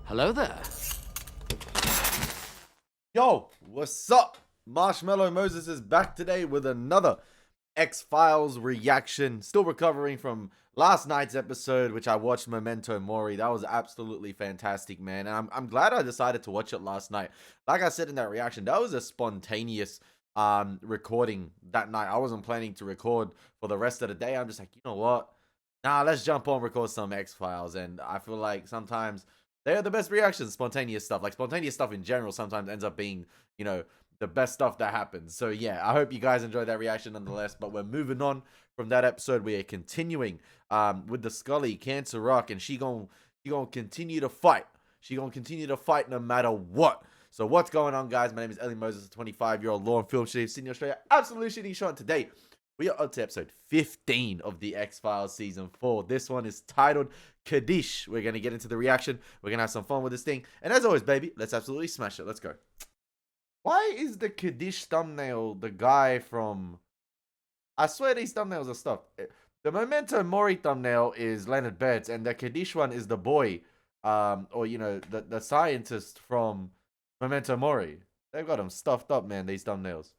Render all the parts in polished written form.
Hello there. Yo, what's up? Marshmallow Moses is back today with another X-Files reaction. Still recovering from last night's episode, which I watched, Memento Mori. That was absolutely fantastic, man. And I'm glad I decided to watch it last night. Like I said in that reaction, that was a spontaneous recording that night. I wasn't planning to record for the rest of the day. I'm just like, you know what? Nah, let's jump on, record some X-Files. And I feel like sometimes they're the best reactions, spontaneous stuff. Like, spontaneous stuff in general sometimes ends up being, the best stuff that happens. So, yeah, I hope you guys enjoyed that reaction nonetheless. But we're moving on from that episode. We are continuing with the Scully, Cancer Rock, and she gonna continue to fight. She gonna continue to fight no matter what. So, what's going on, guys? My name is Elie Moses, a 25-year-old law and film student, Sydney, Australia. Absolutely shooting shot today. We are up to episode 15 of the X-Files season 4. This one is titled Kaddish. We're going to get into the reaction. We're going to have some fun with this thing. And as always, baby, let's absolutely smash it. Let's go. Why is the Kaddish thumbnail the guy from... I swear these thumbnails are stuff. The Memento Mori thumbnail is Leonard Betts, and the Kaddish one is the boy, the scientist from Memento Mori. They've got them stuffed up, man, these thumbnails.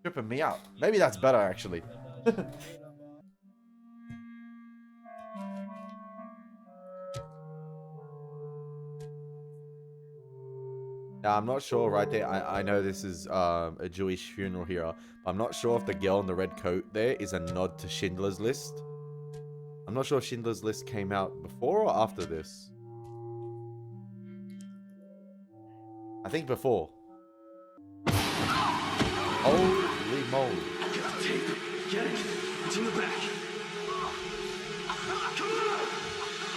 Tripping me out. Maybe that's better, actually. Now, I'm not sure right there. I know this is a Jewish funeral here. But I'm not sure if the girl in the red coat there is a nod to Schindler's List. I'm not sure if Schindler's List came out before or after this. I think before. Holy moly. Get it. It's in the back.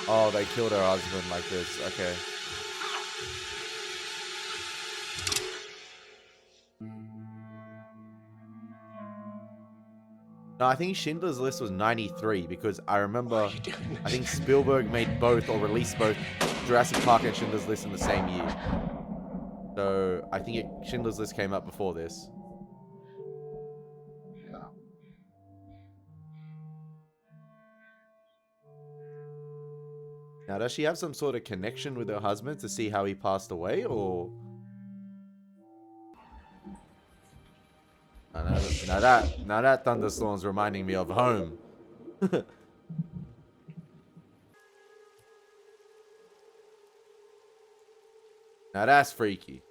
Oh, they killed her husband like this. Okay. No, I think Schindler's List was 93 because I remember, I think Spielberg made both or released both Jurassic Park and Schindler's List in the same year. So I think Schindler's List came out before this. Now, does she have some sort of connection with her husband to see how he passed away, or... Now that thunderstorm's reminding me of home. Now that's freaky.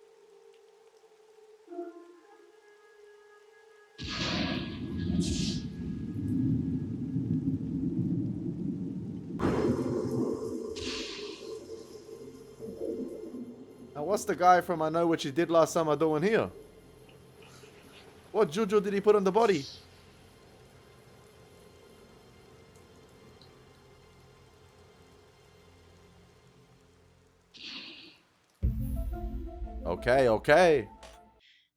Now what's the guy from I Know What You Did Last Summer doing here? What juju did he put on the body? Okay.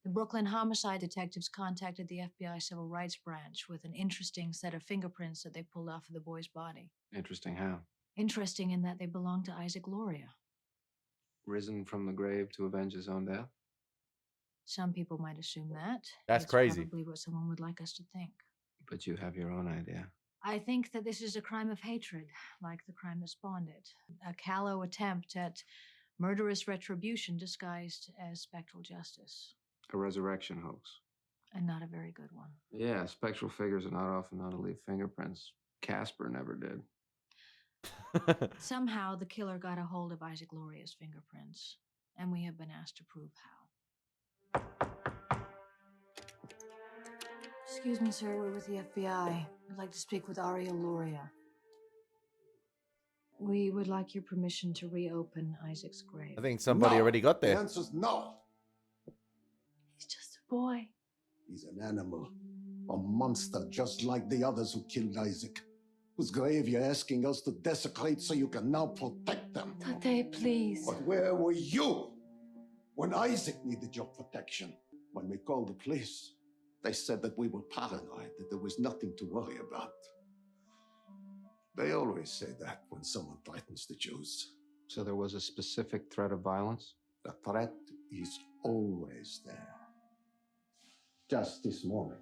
The Brooklyn homicide detectives contacted the FBI Civil Rights Branch with an interesting set of fingerprints that they pulled off of the boy's body. Interesting how? Interesting in that they belong to Isaac Luria. Risen from the grave to avenge his own death? Some people might assume that. That's It's crazy. Probably what someone would like us to think. But you have your own idea. I think that this is a crime of hatred, like the crime that spawned it. A callow attempt at murderous retribution disguised as spectral justice. A resurrection hoax. And not a very good one. Yeah, spectral figures are not often known to leave fingerprints. Casper never did. Somehow the killer got a hold of Isaac Luria's fingerprints, and we have been asked to prove how. Excuse me, sir, we're with the FBI. We'd like to speak with Aria Luria. We would like your permission to reopen Isaac's grave. I think somebody already got The there. answer's no. He's just a boy. He's an animal. A monster just like the others who killed Isaac. Whose grave you're asking us to desecrate so you can now protect them. Tate, please. But where were you when Isaac needed your protection? When we called the police, they said that we were paranoid, that there was nothing to worry about. They always say that when someone threatens the Jews. So there was a specific threat of violence? The threat is always there. Just this morning.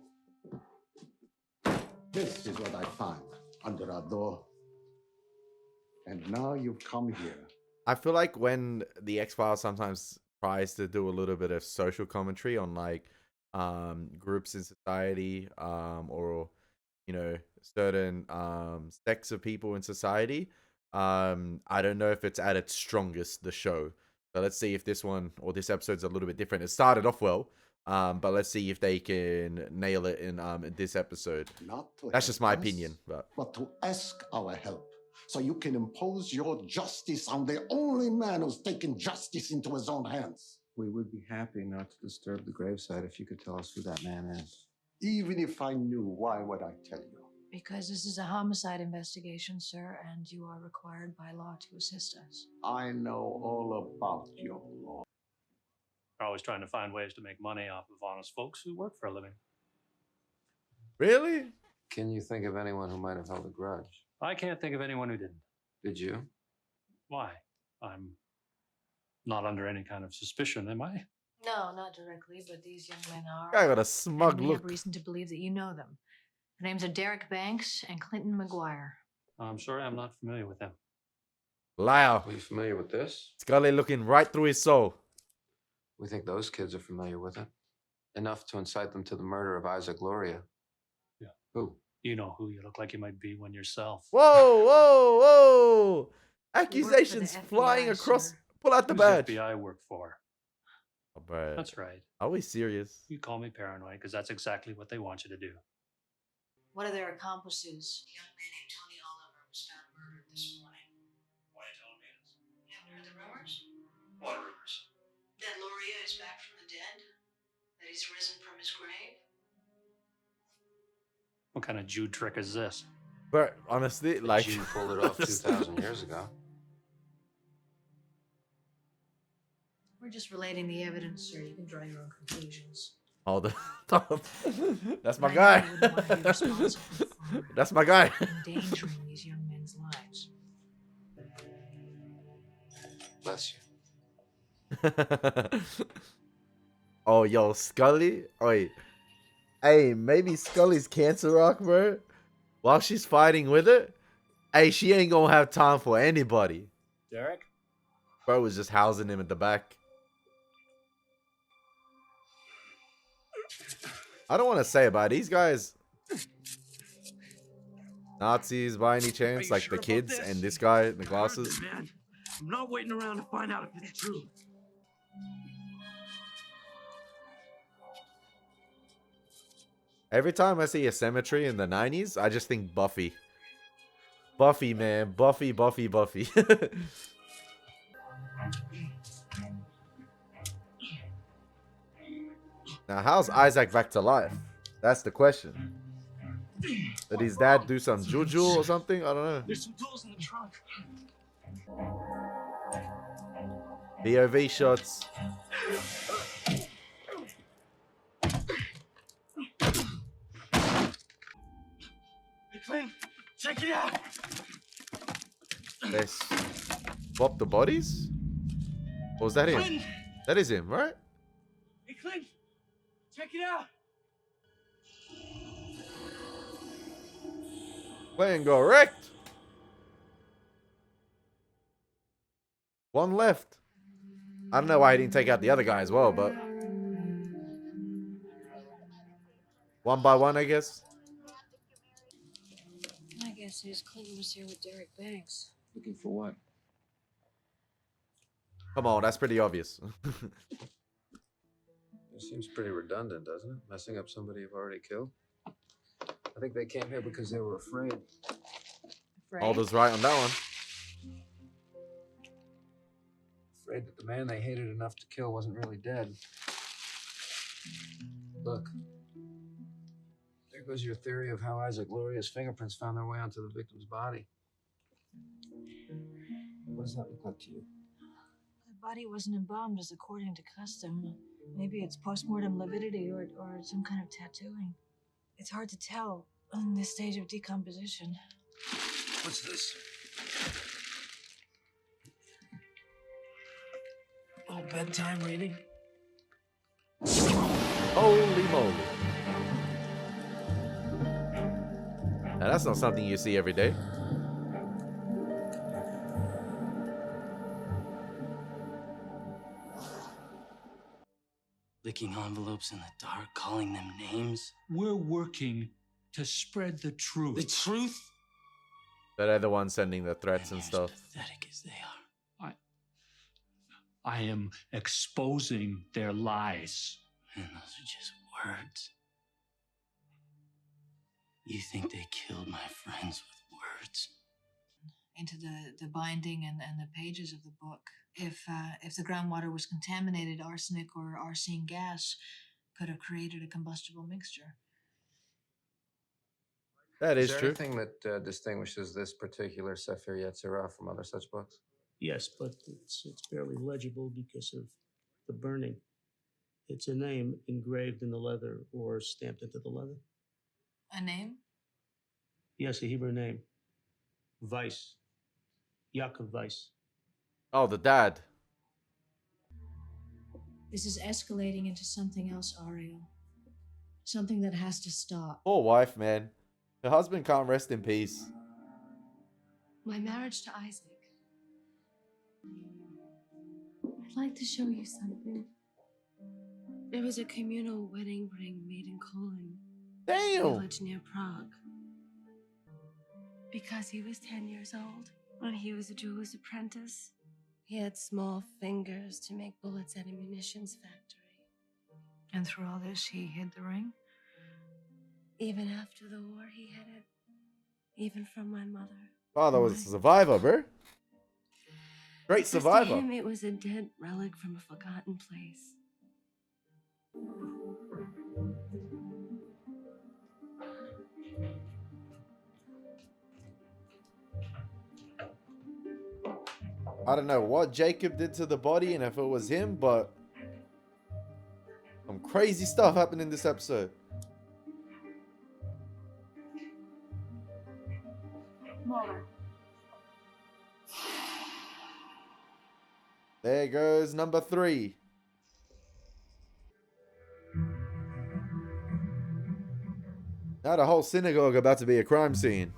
This is what I found under our door. And now you've come here I feel like when the X-Files sometimes tries to do a little bit of social commentary on like groups in society, or you know, certain sects of people in society, I don't know if it's at its strongest, the show. So let's see if this one or this episode's a little bit different. It started off well, but let's see if they can nail it in this episode. Not to That's help just my us, opinion, but to ask our help, so you can impose your justice on the only man who's taken justice into his own hands. We would be happy not to disturb the gravesite if you could tell us who that man is. Even if I knew, why would I tell you? Because this is a homicide investigation, sir, and you are required by law to assist us. I know all about your law. We're always trying to find ways to make money off of honest folks who work for a living. Really? Can you think of anyone who might have held a grudge? I can't think of anyone who didn't. Did you? Why? I'm not under any kind of suspicion, am I? No, not directly, but these young men are. Guy got a smug and we look. have reason to believe that you know them. Their names are Derek Banks and Clinton McGuire. I'm sorry, I'm not familiar with them. Liar. Are you familiar with this? Scully looking right through his soul. We think those kids are familiar with it. Enough to incite them to the murder of Isaac Gloria. Yeah. Who? You know who you look like you might be one yourself. Whoa, whoa, whoa! You work for Accusations the FBI, flying across. sir. Pull out the Who's badge. FBI work for? Oh, bro. That's right. Are we serious? You call me paranoid because that's exactly what they want you to do. One of their accomplices, a young man named Tony Oliver, was found murdered this morning. Why are you telling me this? You haven't heard the rumors? What rumors? That Loria is back from the dead? That he's risen from his grave? What kind of Jew trick is this? But honestly, like, You pulled it off 2,000 years ago. We're just relating the evidence, sir. You can draw your own conclusions. hold on. That's my I guy. know you wouldn't want to be responsible for That's my guy. endangering these young men's lives. Bless you. Oh, yo, Scully. Wait. Hey, maybe Scully's cancer rock, bro. While she's fighting with it, hey, she ain't gonna have time for anybody. Derek? Bro was just housing him at the back. I don't want to say about these guys. Nazis by any chance? you Like sure the about kids this? and this guy in the I heard glasses? this, man. I'm not waiting around to find out if it's true. Every time I see a cemetery in the 90s, I just think Buffy. Buffy, man. Buffy, Buffy, Buffy. Now, how's Isaac back to life? That's the question. Did his dad do some juju or something? I don't know. There's some tools in the trunk. POV shots. Hey, Clint, check it out. They swap the bodies? Or was that him? Clint, That is him, right? hey, Clint, check it out. Plan correct. One left. I don't know why he didn't take out the other guy as well, but one by one, I guess. My guess is Clinton was here with Derek Banks. Looking for what? Come on, that's pretty obvious. It seems pretty redundant, doesn't it? Messing up somebody you've already killed. I think they came here because they were afraid. Afraid? Alder's right on that one. Afraid that the man they hated enough to kill wasn't really dead. Look. There goes your theory of how Isaac Gloria's fingerprints found their way onto the victim's body. What does that look like to you? The body wasn't embalmed as according to custom. Maybe it's postmortem lividity or some kind of tattooing. It's hard to tell in this stage of decomposition. What's this? Oh, bedtime reading. Holy moly. Now, that's not something you see every day. licking envelopes in the dark, calling them names. We're working to spread the truth. The truth? They're the ones sending the threats and They're stuff. as pathetic as they are. I am exposing their lies. And those are just words. You think they killed my friends with words? Into the binding and the pages of the book. If the groundwater was contaminated, arsenic or arsine gas could have created a combustible mixture. That is there true. anything that distinguishes this particular Sefer Yetzirah from other such books? Yes, but it's barely legible because of the burning. It's a name engraved in the leather or stamped into the leather. A name? Yes, a Hebrew name. Weiss. Yaakov Weiss. Oh, the dad. This is escalating into something else, Ariel. Something that has to stop. Poor wife, man. Her husband can't rest in peace. My marriage to Isaac. I'd like to show you something. It was a communal wedding ring made in Kolin, a Damn. village near Prague. Because he was 10 years old when he was a jeweler's apprentice, he had small fingers to make bullets at a munitions factory. And through all this, he hid the ring? Even after the war, he hid it. Even from my mother. Father was a survivor, bro. Great Because to survivor. him, it was a dead relic from a forgotten place. I don't know what Jacob did to the body and if it was him, but some crazy stuff happened in this episode. Mulder. There goes number 3. Now the whole synagogue about to be a crime scene.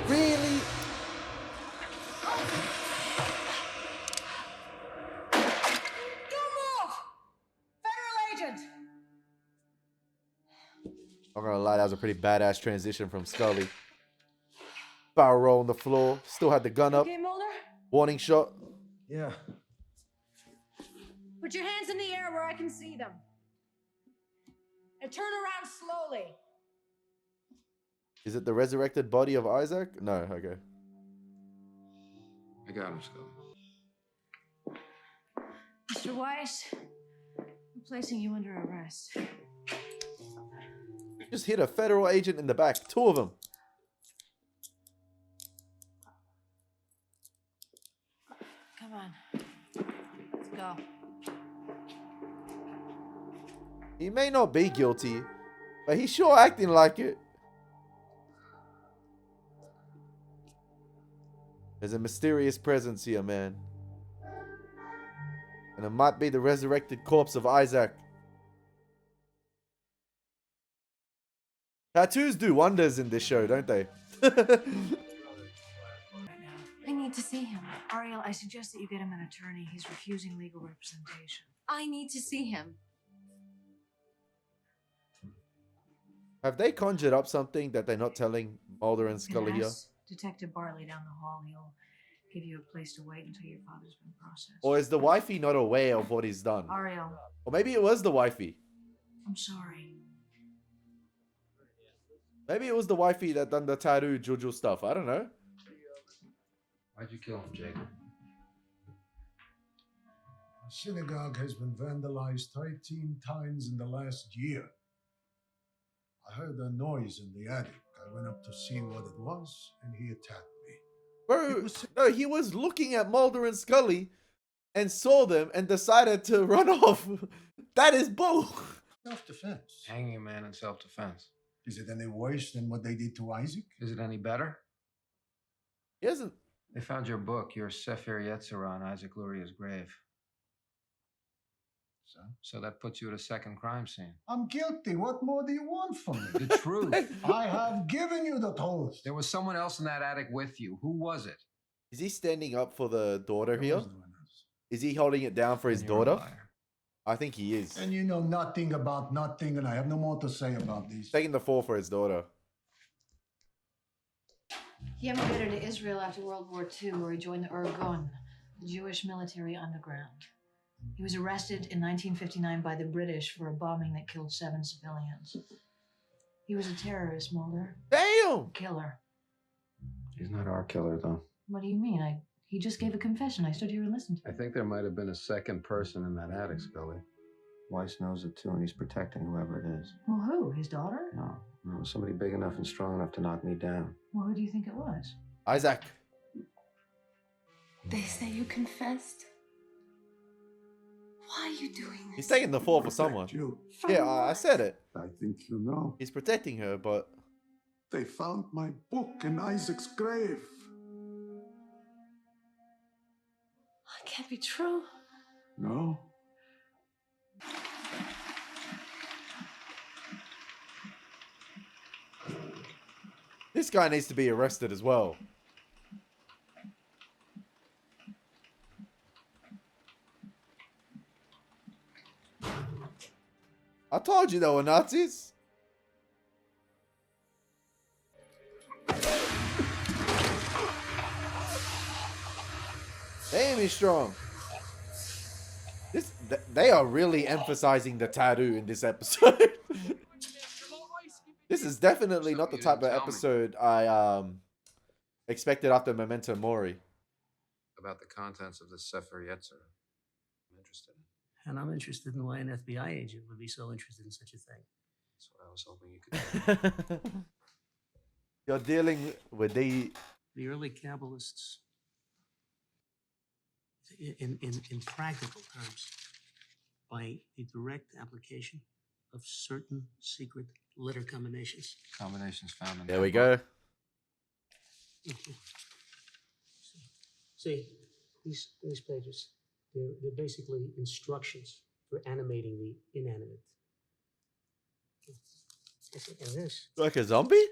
Really? Don't move! Federal agent! I'm gonna lie, that was a pretty badass transition from Scully. Barrel roll on the floor, still had the gun up. Okay, Mulder? Warning shot. Yeah. Put your hands in the air where I can see them. And turn around slowly. Is it the resurrected body of Isaac? No, okay. I got him, Scully. Mr. Weiss, I'm placing you under arrest. Just hit a federal agent in the back. 2 of them. Come on. Let's go. He may not be guilty, but he's sure acting like it. There's a mysterious presence here, man. And it might be the resurrected corpse of Isaac. Tattoos do wonders in this show, don't they? Right now. I need to see him. Ariel, I suggest that you get him an attorney. He's refusing legal representation. I need to see him. Have they conjured up something that they're not telling Mulder and You can Scully here? ask Detective Bartley down the hall. He'll give you a place to wait until your father's been processed. Or is the wifey not aware of what he's done? Ariel, Or maybe it was the wifey. I'm sorry. Maybe it was the wifey that done the tattoo juju stuff. I don't know. Why'd you kill him, Jacob? The synagogue has been vandalized 13 times in the last year. I heard a noise in the attic. I went up to see what it was, and he attacked me. Bro, no, he was looking at Mulder and Scully and saw them and decided to run off. That is bull. Self-defense. Hanging a man in self-defense. Is it any worse than what they did to Isaac? Is it any better? He hasn't. They found your book, your Sefer Yetzirah, on Isaac Luria's grave. So that puts you at a second crime scene. I'm guilty. What more do you want from me? The truth. I have given you the truth. There was someone else in that attic with you. Who was it? Is he standing up for the daughter Who here? was doing this? Is he holding it down for his And you're a daughter? liar. I think he is. And you know nothing about nothing, and I have no more to say about these. Taking the fall for his daughter. He emigrated to Israel after World War II, where he joined the Irgun, the Jewish military underground. He was arrested in 1959 by the British for a bombing that killed 7 civilians. He was a terrorist, Mulder. Damn! Killer. He's not our killer, though. What do you mean? He just gave a confession. I stood here and listened to I it. think there might have been a second person in that attic, Scully. Weiss knows it too, and he's protecting whoever it is. Well, who? His daughter? No, somebody big enough and strong enough to knock me down. Well, who do you think it was? Isaac. They say you confessed. Why are you doing this? He's taking the fall for someone. You. Yeah, I said it. I think you know. He's protecting her, but They found my book in Isaac's grave. It can't be true. No? this guy needs to be arrested as well. I told you they were Nazis. Damn, he's strong. They are really emphasizing the tattoo in this episode. This is definitely not the type of episode I expected after Memento Mori. About the contents of the Sefer Yetzer. I'm interested in. And I'm interested in why an FBI agent would be so interested in such a thing. That's what I was hoping you could do. You're dealing with The early Kabbalists, in practical terms, by the direct application of certain secret letter combinations. Combinations found in There that we book. go. See, these pages, they're basically instructions for animating the inanimate. And this, Like a zombie?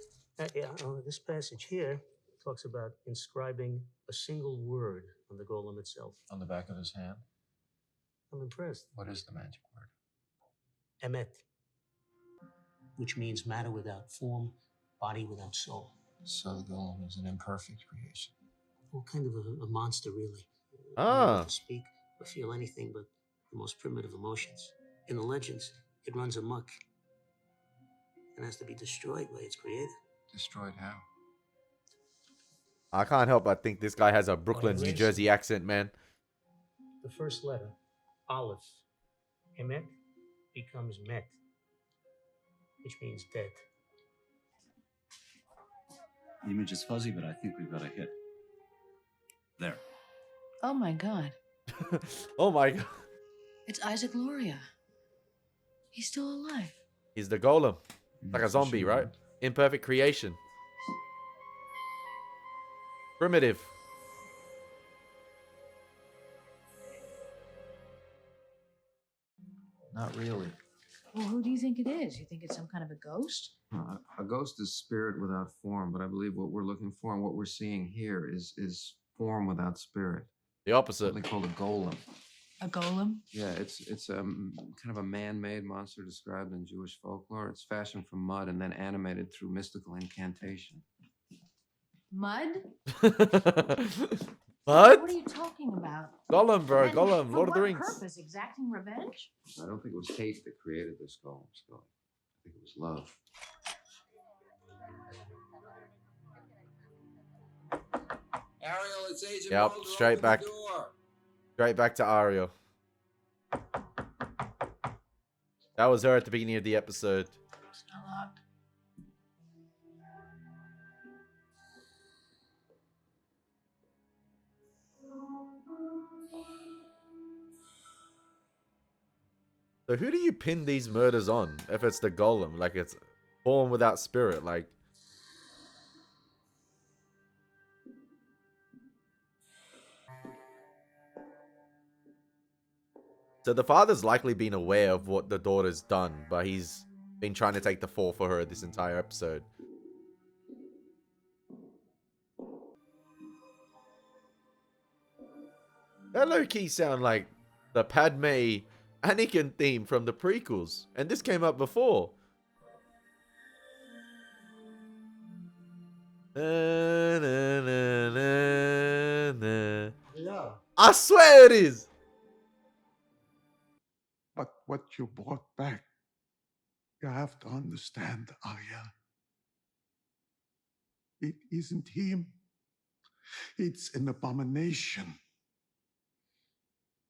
this passage here talks about inscribing a single word on the golem itself. On the back of his hand. I'm impressed. What is the magic word? Emet, which means matter without form, body without soul. So the golem is an imperfect creation. Well, kind of a monster, really. Ah. Unable to speak or feel anything but the most primitive emotions. In the legends, it runs amok and has to be destroyed by its creator. Destroyed how? I can't help but think this guy has a Brooklyn, New erase Jersey accent, man. The first letter, Aleph, Emet, becomes Met, which means dead. The image is fuzzy, but I think we've got a hit. There. Oh my God. Oh my god. It's Isaac Luria. He's still alive. He's the golem. Like a zombie, right? Imperfect creation. Primitive. Not really. Well, who do you think it is? You think it's some kind of a ghost? A ghost is spirit without form, but I believe what we're looking for and what we're seeing here is form without spirit. The opposite. Something called a golem. A golem? Yeah, it's kind of a man-made monster described in Jewish folklore. It's fashioned from mud and then animated through mystical incantation. Mud? What? What are you talking about? Golem, bro. And Golem. for Lord of the what Rings. purpose? Exacting revenge? I don't think it was hate that created this golem, Scully. I think it was love. Ariel, it's Agent Yep, Mulder. straight Open back. the door. Straight back to Ariel. That was her at the beginning of the episode. It's not locked. So who do you pin these murders on? If it's the golem, like it's born without spirit, like. So the father's likely been aware of what the daughter's done, but he's been trying to take the fall for her this entire episode. That low-key sound like the Padme Anakin theme from the prequels. And this came up before. Na, na, na, na, na. Yeah. I swear it is. But what you brought back, you have to understand, Arya. It isn't him. It's an abomination.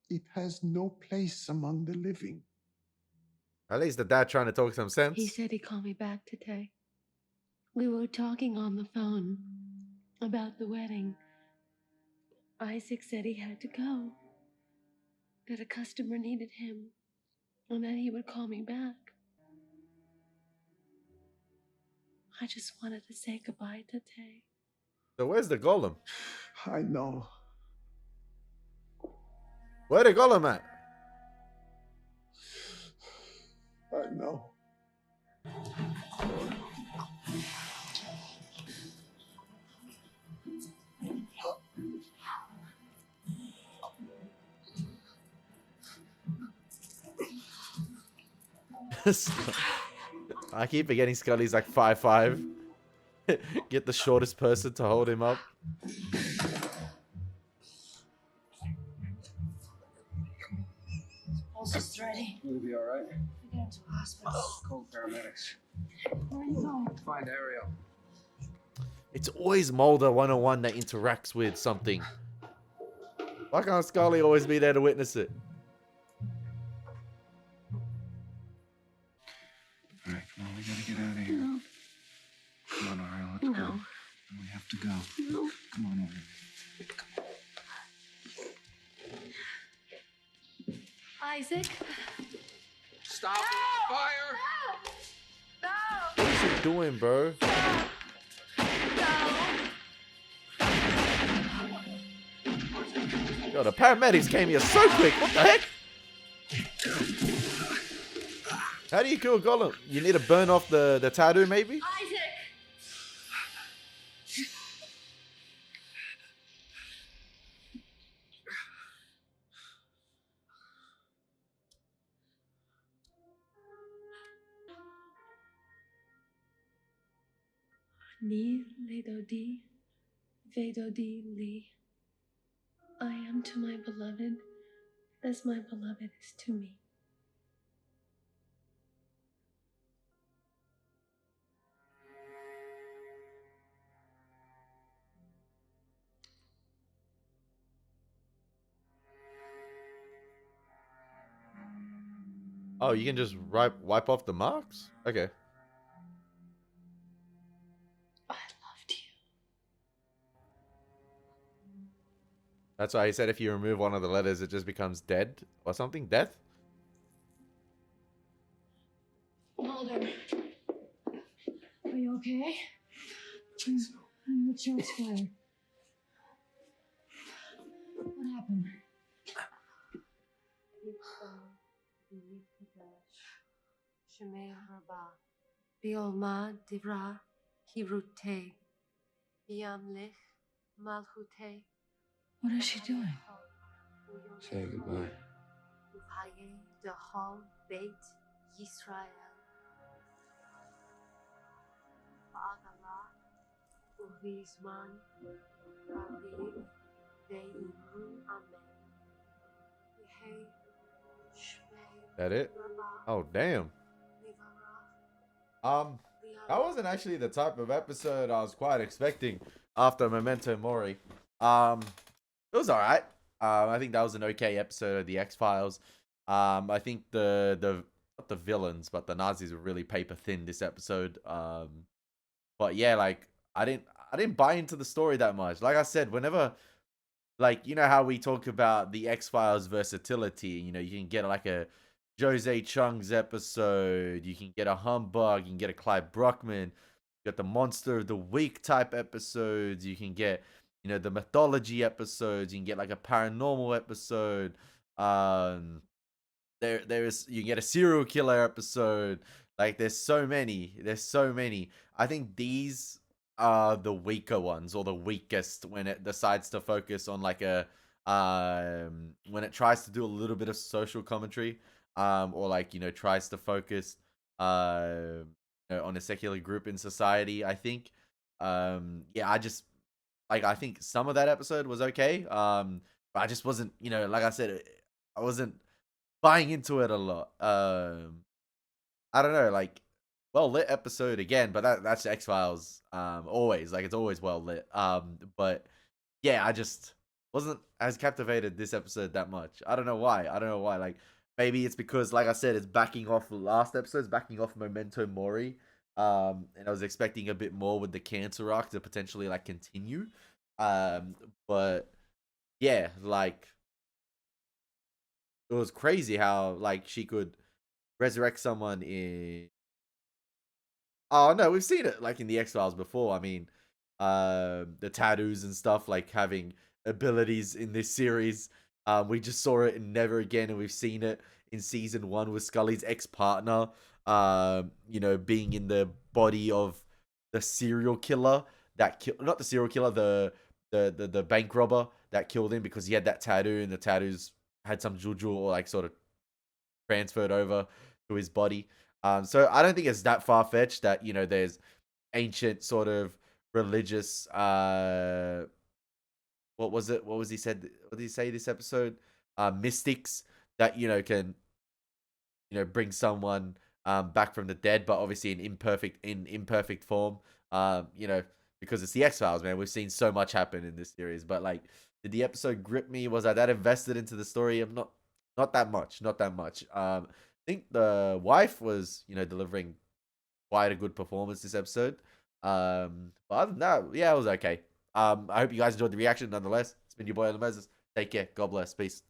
It has no place among the living. At least the dad trying to talk some sense. He said he'd call me back today. We were talking on the phone about the wedding. Isaac said he had to go, that a customer needed him, and that he would call me back. I just wanted to say goodbye to Tay. So where's the golem? I know. Where the golem at? I know. I keep forgetting Scully's like 5'5". Get the shortest person to hold him up. Pulse is ready. Will be all right? We get him to a hospital. Call paramedics. Where are you going? Find Ariel. It's always Mulder 101 that interacts with something. Why can't Scully always be there to witness it? All right, come on, we gotta get out of here. No. Come on, Ariel, let's go. No. We have to go. No. Come on, Ariel. Isaac? Stop the fire! No! What's he doing, bro? Yo, the paramedics came here so quick. What the heck? How do you kill a golem? You need to burn off the tattoo, maybe? Isaac! Ni ledodi, vedodi li. I am to my beloved as my beloved is to me. Oh, you can just wipe off the marks? Okay. I loved you. That's why he said if you remove one of the letters, it just becomes dead or something. Death? Mulder. Are you okay? Your shots fired. What happened? Kaddish, Shemei Rabba, Biolma Divra, Hirute, Biamlich, Malchute. What is she doing? Say goodbye. Upaye Dahal Beit Yisrael. Ba'agala, Uvizman, Raviv, Ve'imru Amen. Yehei, Shmei, That it? Oh, damn. That wasn't actually the type of episode I was quite expecting after Memento Mori. It was alright. I think that was an okay episode of the X-Files. I think the not the villains, but the Nazis were really paper thin this episode. But yeah, like I didn't buy into the story that much. Like I said, whenever, like, you know how we talk about the X-Files versatility, you know, you can get like a Jose Chung's episode, you can get a Humbug, you can get a Clyde Bruckman, you got the Monster of the Week type episodes, you can get, you know, the mythology episodes, you can get like a paranormal episode, there is you get a serial killer episode. Like there's so many. I think these are the weaker ones, or the weakest, when it decides to focus on like a when it tries to do a little bit of social commentary, or like, tries to focus on a secular group in society. I think yeah, I think some of that episode was okay, but I just wasn't, like I said, I wasn't buying into it a lot. I don't know, like, well lit episode again, but that's X-Files. Always, like, it's always well lit. But yeah, I just wasn't as captivated this episode that much. I don't know why. Like, maybe it's because, like I said, it's backing off the last episode's backing off Memento Mori. And I was expecting a bit more with the cancer arc to potentially like continue. But yeah, like, it was crazy how like she could resurrect someone in. Oh no, we've seen it like in the X-Files before. I mean, the tattoos and stuff, like having abilities in this series. We just saw it in Never Again, and we've seen it in season 1 with Scully's ex-partner. Being in the body of the serial killer that not the serial killer, the bank robber that killed him, because he had that tattoo, and the tattoos had some juju, or like sort of transferred over to his body. So I don't think it's that far fetched that there's ancient sort of religious what was it? What was he said? What did he say this episode? Mystics that can bring someone back from the dead, but obviously in imperfect form. Because it's the X-Files, man. We've seen so much happen in this series, but like, did the episode grip me? Was I that invested into the story? I'm not that much. I think the wife was delivering quite a good performance this episode. But other than that, yeah, it was okay. I hope you guys enjoyed the reaction nonetheless. It's been your boy Elie Moses. Take care. God bless. Peace.